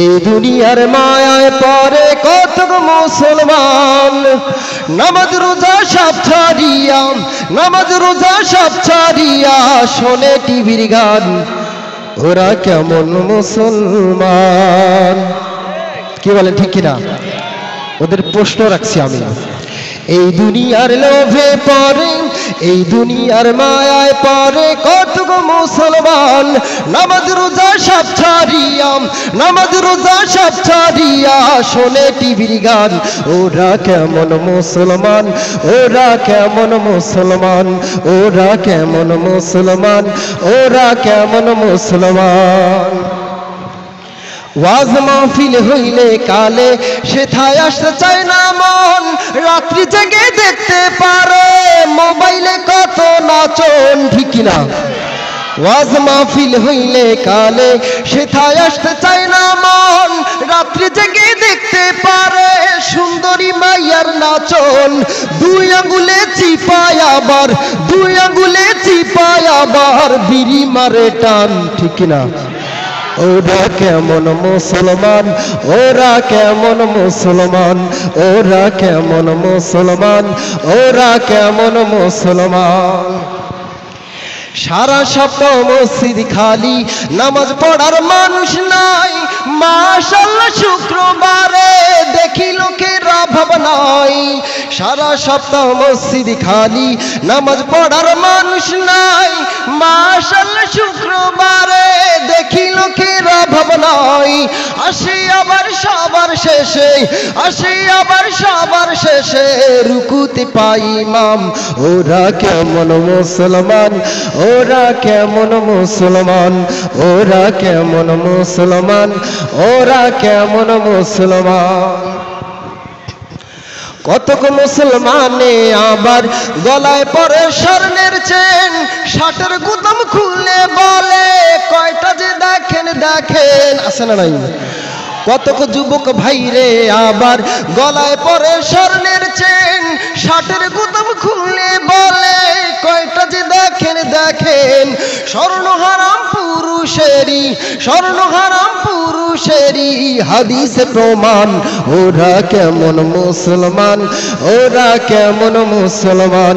এই দুনিয়ার মায়ায় পরে কত মুসলমান নামাজ রোজা সব ছাড়িয়া, নামাজ রোজা সব ছাড়িয়া শোনে টিভির গান। ওরা কেমন মুসলমান? কি বলেন ঠিক কিনা? ওদের প্রশ্ন রাখছি আমি। এই দুনিয়ার লোভে পড়ে, এই দুনিয়ার মায়ায় পড়ে কতগো মুসলমান নামাজ রোজা সব ছাড়িয়া, নামাজ রোজা সব ছাড়িয়া শোনে টিভির গান। ওরা কেমন মুসলমান? ওরা কেমন মুসলমান? ওরা কেমন মুসলমান? ওরা কেমন মুসলমান? ওয়াজ মাহফিল হইলে কালে সেথায় আসতে চায় না মন, রাত্রি জেগে দেখতে পারে মোবাইলে কত নাচন। ঠিক না? ওয়াজ মাহফিল হইলে কালে সেথায় আসতে চায় না মন, রাত্রি জেগে দেখতে পারে সুন্দরী মাইয়ার নাচন। দুই আঙ্গুলে চিপায় আবার, দুই আঙ্গুলে চিপায় আবার বিড়ি মারে টান। ঠিক না? ওরা কেমন মুসলমান? ওরা কেমন মুসলমান? ওরা কেমন মুসলমান? ওরা কেমন মুসলমান? সারা সপ্তাহ মসজিদ খালি, নামাজ পড়ার মানুষ নাই। মাশাআল্লাহ শুক্রবারে দেখি লোকের অভাব নাই। সারা সপ্তাহ মসজিদ খালি, নামাজ পড়ার মানুষ নাই। মাশাআল্লাহ শুক্রবারে দেখি লোকের অভাব নাই। আসে আবার সবার শেষে, আসে আবার সবার শেষে রুকুতে পাই ইমাম। ওরা কেমন মুসলমান? ওরা কেমন মুসলমান? ওরা কেমন মুসলমান? ওরা কেমন মুসলমান? কতক মুসলমানে আবার গলায় পরে স্বর্ণের চেন, শার্টের গুদাম খুললে বলে কয়টা যে দেখেন দেখেন। আছে না নাই? কতক যুবক ভাইরে আবার গলায় পরে স্বর্ণের চেন, শার্টের গুদাম খুললে বলে কয়টা যে দেখেন দেখেন। স্বর্ণ হারাম পুরুষেরই, স্বর্ণ হারাম পুরুষেরই হাদিসে প্রমাণ। ওরা কেমন মুসলমান? ওরা কেমন মুসলমান?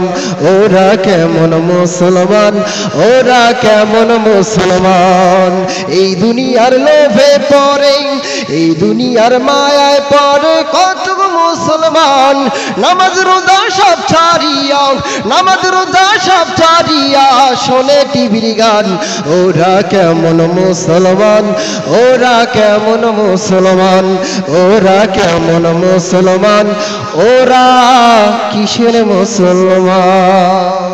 ওরা কেমন মুসলমান? ওরা কেমন মুসলমান? এই দুনিয়ার লোভে পড়ে, এই দুনিয়ার মায়ায় পড়ে কত মুসলমান নামাজ রোজা সব ছাড়িয়া, নামাজ রোজা সব ছাড়িয়া শোনে টিভির গান। ওরা কেমন মুসলমান? ওরা কেমন মুসলমান? ওরা কেমন মুসলমান? ওরা কিসের মুসলমান?